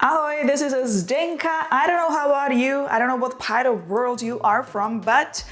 Ahoy, this is Zdenka. I don't know how about you. I don't know what part of the world you are from, but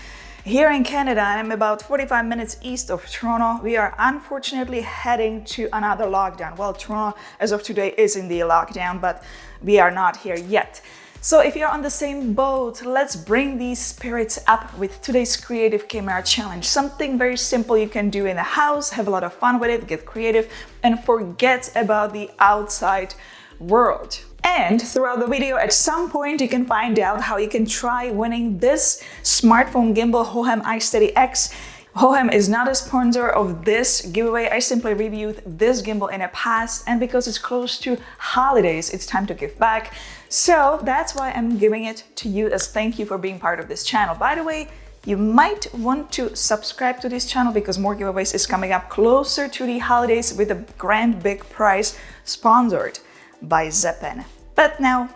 here in Canada, I'm about 45 minutes east of Toronto. We are unfortunately heading to another lockdown. Well, Toronto, as of today, is in the lockdown, but we are not here yet. So if you're on the same boat, let's bring these spirits up with today's Creative Camera Challenge. Something very simple you can do in the house, have a lot of fun with it, get creative, and forget about the outside world. And throughout the video, at some point, you can find out how you can try winning this smartphone gimbal Hohem iSteady X. Hohem is not a sponsor of this giveaway. I simply reviewed this gimbal in the past, and because it's close to holidays, it's time to give back. So that's why I'm giving it to you as thank you for being part of this channel. By the way, you might want to subscribe to this channel because more giveaways is coming up closer to the holidays with a grand big prize sponsored by Zeppen. But now,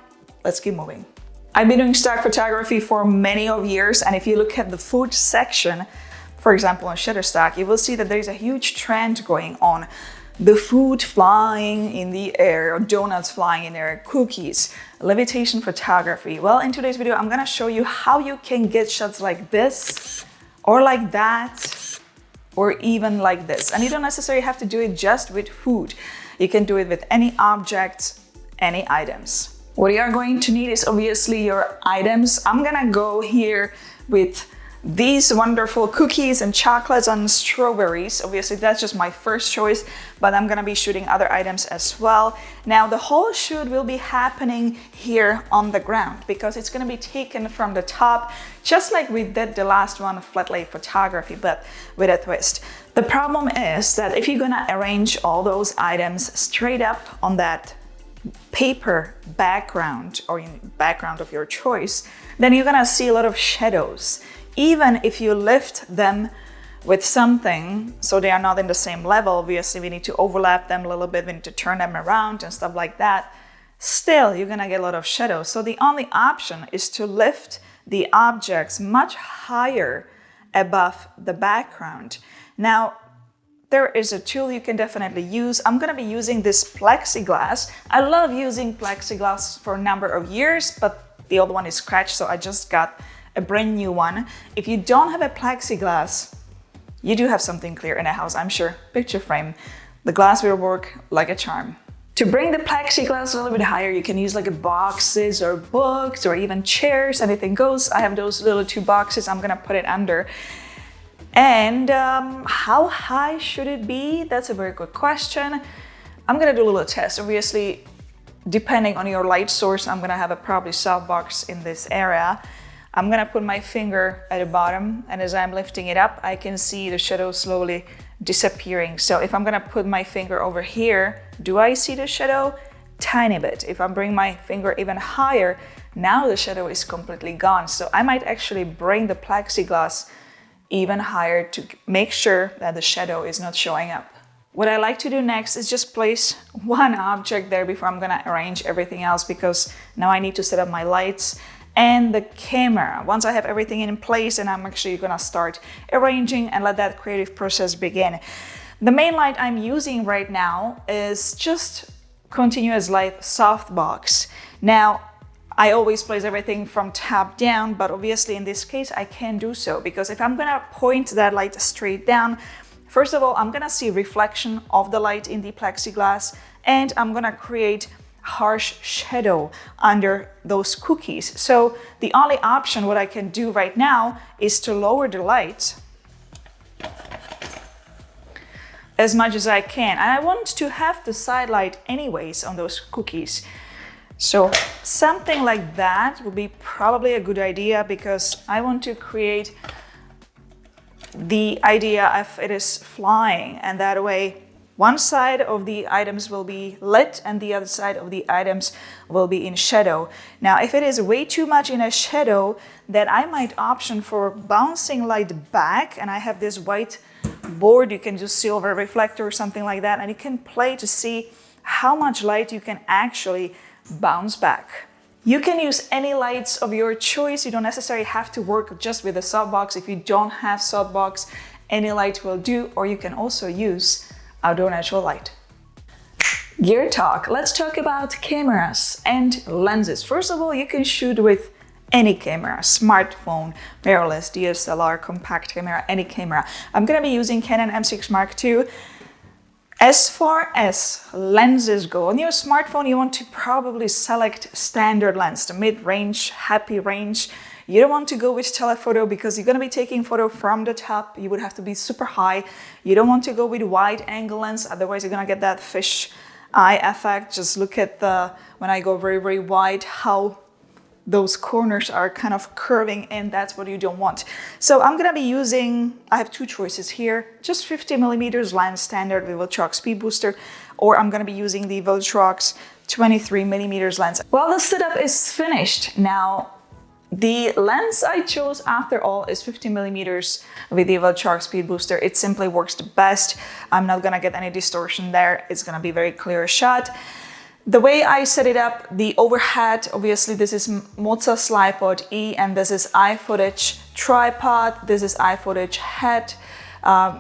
let's keep moving. I've been doing stock photography for many of years, and if you look at the food section, for example on Shutterstock, you will see that there's a huge trend going on. The food flying in the air, or donuts flying in the air, cookies, levitation photography. Well, in today's video, I'm gonna show you how you can get shots like this, or like that, or even like this. And you don't necessarily have to do it just with food. You can do it with any objects, any items. What you are going to need is obviously your items. I'm gonna go here with these wonderful cookies and chocolates and strawberries. Obviously that's just my first choice, but I'm gonna be shooting other items as well. Now the whole shoot will be happening here on the ground because it's gonna be taken from the top, just like we did the last one, flat lay photography, but with a twist. The problem is that if you're gonna arrange all those items straight up on that paper background or in background of your choice, then you're gonna see a lot of shadows. Even if you lift them with something so they are not in the same level, obviously we need to overlap them a little bit, we need to turn them around and stuff like that, still you're gonna get a lot of shadows. So the only option is to lift the objects much higher above the background. Now, there is a tool you can definitely use. I'm gonna be using this plexiglass. I love using plexiglass for a number of years, but the old one is scratched, so I just got a brand new one. If you don't have a plexiglass, you do have something clear in a house, I'm sure. Picture frame. The glass will work like a charm. To bring the plexiglass a little bit higher, you can use like boxes or books or even chairs, anything goes. I have those little two boxes, I'm gonna put it under. And how high should it be? That's a very good question. I'm gonna do a little test. Obviously, depending on your light source, I'm gonna have a probably softbox in this area. I'm gonna put my finger at the bottom, and as I'm lifting it up, I can see the shadow slowly disappearing. So if I'm gonna put my finger over here, do I see the shadow? Tiny bit. If I bring my finger even higher, now the shadow is completely gone. So I might actually bring the plexiglass even higher to make sure that the shadow is not showing up. What I like to do next is just place one object there before I'm gonna arrange everything else, because now I need to set up my lights and the camera. Once I have everything in place, and I'm actually gonna start arranging and let that creative process begin. The main light I'm using right now is just continuous light softbox. Now, I always place everything from top down, but obviously in this case, I can do so because if I'm gonna point that light straight down, first of all, I'm gonna see reflection of the light in the plexiglass, and I'm gonna create harsh shadow under those cookies. So the only option, what I can do right now, is to lower the light as much as I can. And I want to have the side light anyways on those cookies. So something like that would be probably a good idea because I want to create the idea of it is flying, and that way one side of the items will be lit and the other side of the items will be in shadow. Now, if it is way too much in a shadow, then I might option for bouncing light back, and I have this white board, you can do silver reflector or something like that, and you can play to see how much light you can actually bounce back. You can use any lights of your choice. You don't necessarily have to work just with a softbox. If you don't have softbox, any light will do, or you can also use outdoor natural light. Gear talk. Let's talk about cameras and lenses. First of all, you can shoot with any camera, smartphone, mirrorless, DSLR, compact camera, any camera. I'm gonna be using Canon M6 Mark II. As far as lenses go, on your smartphone, you want to probably select standard lens, the mid-range, happy range. You don't want to go with telephoto because you're going to be taking photo from the top. You would have to be super high. You don't want to go with wide angle lens, otherwise you're going to get that fish eye effect. Just look at when I go very, very wide, how those corners are kind of curving in. That's what you don't want. So I'm gonna be using, I have two choices here, just 50mm lens, standard with Viltrox Speed Booster, or I'm gonna be using the Viltrox 23mm lens. Well, the setup is finished. Now, the lens I chose after all is 50mm with the Viltrox Speed Booster. It simply works the best. I'm not gonna get any distortion there. It's gonna be very clear shot. The way I set it up, the overhead, obviously this is Moza Slypod E, and this is iFootage tripod, this is iFootage head.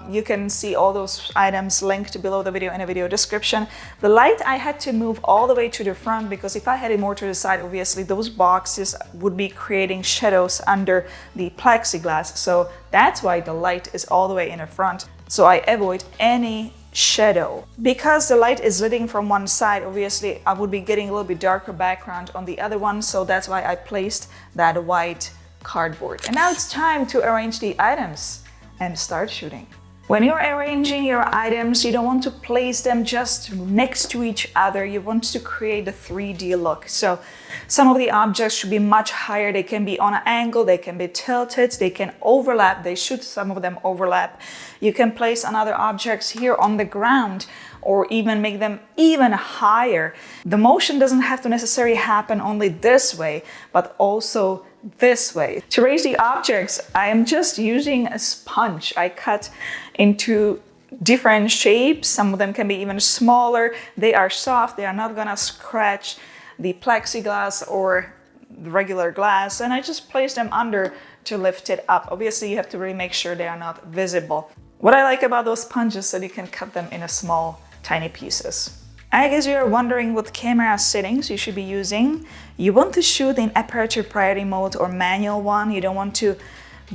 You can see all those items linked below the video in the video description. The light I had to move all the way to the front because if I had it more to the side, obviously those boxes would be creating shadows under the plexiglass. So that's why the light is all the way in the front. So I avoid any shadow. Because the light is lighting from one side, obviously I would be getting a little bit darker background on the other one, so that's why I placed that white cardboard. And now it's time to arrange the items and start shooting. When you're arranging your items, you don't want to place them just next to each other. You want to create a 3D look. So some of the objects should be much higher. They can be on an angle, they can be tilted, they can overlap. They should, some of them overlap. You can place another objects here on the ground or even make them even higher. The motion doesn't have to necessarily happen only this way, but also this way. To raise the objects, I am just using a sponge. I cut into different shapes. Some of them can be even smaller. They are soft. They are not gonna scratch the plexiglass or the regular glass. And I just place them under to lift it up. Obviously, you have to really make sure they are not visible. What I like about those sponges is that you can cut them in a small, tiny pieces. I guess you're wondering what camera settings you should be using. You want to shoot in aperture priority mode or manual one. You don't want to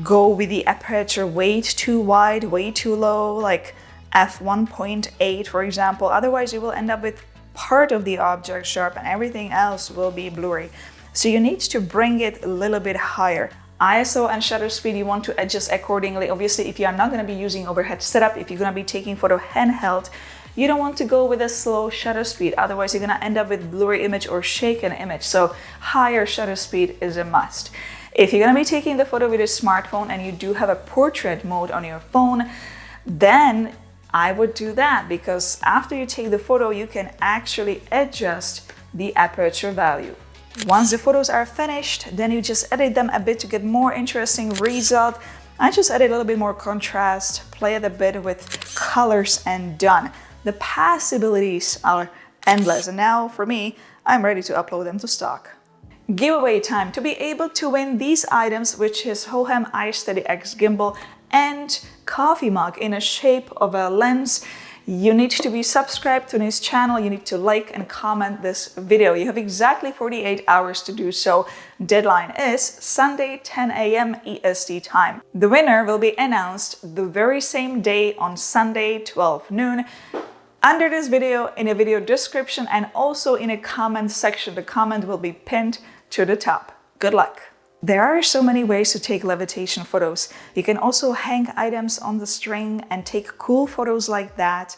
go with the aperture way too wide, way too low, like f1.8 for example. Otherwise you will end up with part of the object sharp and everything else will be blurry. So you need to bring it a little bit higher. ISO and shutter speed you want to adjust accordingly. Obviously, if you are not going to be using overhead setup, if you're going to be taking photo handheld, you don't want to go with a slow shutter speed, otherwise you're going to end up with blurry image or shaken image. So higher shutter speed is a must. If you're going to be taking the photo with a smartphone and you do have a portrait mode on your phone, then I would do that, because after you take the photo, you can actually adjust the aperture value. Once the photos are finished, then you just edit them a bit to get more interesting result. I just added a little bit more contrast, play it a bit with colors, and done. The possibilities are endless, and now for me, I'm ready to upload them to stock. Giveaway time. To be able to win these items, which is Hohem iSteady X gimbal and coffee mug in a shape of a lens, you need to be subscribed to this channel. You need to like and comment this video. You have exactly 48 hours to do so. Deadline is Sunday 10 a.m. EST time. The winner will be announced the very same day on Sunday 12 noon. Under this video, in a video description, and also in a comment section. The comment will be pinned to the top. Good luck. There are so many ways to take levitation photos. You can also hang items on the string and take cool photos like that.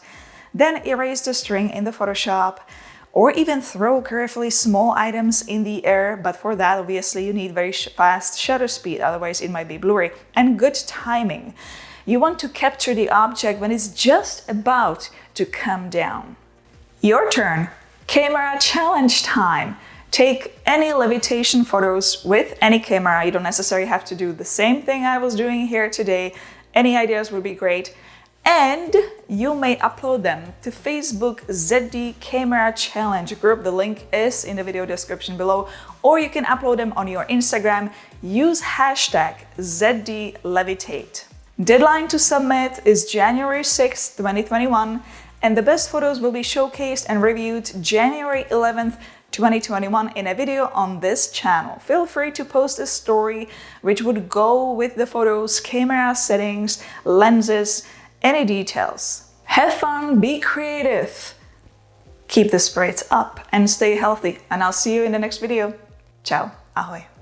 Then erase the string in the Photoshop, or even throw carefully small items in the air. But for that, obviously, you need very fast shutter speed. Otherwise, it might be blurry. And good timing. You want to capture the object when it's just about to come down. Your turn. Camera challenge time. Take any levitation photos with any camera. You don't necessarily have to do the same thing I was doing here today. Any ideas would be great. And you may upload them to Facebook ZD Camera Challenge group. The link is in the video description below. Or you can upload them on your Instagram. Use hashtag ZDLevitate. Deadline to submit is January 6, 2021. and the best photos will be showcased and reviewed January 11th, 2021 in a video on this channel. Feel free to post a story which would go with the photos, camera settings, lenses, any details. Have fun, be creative, keep the spirits up and stay healthy, and I'll see you in the next video. Ciao, ahoj.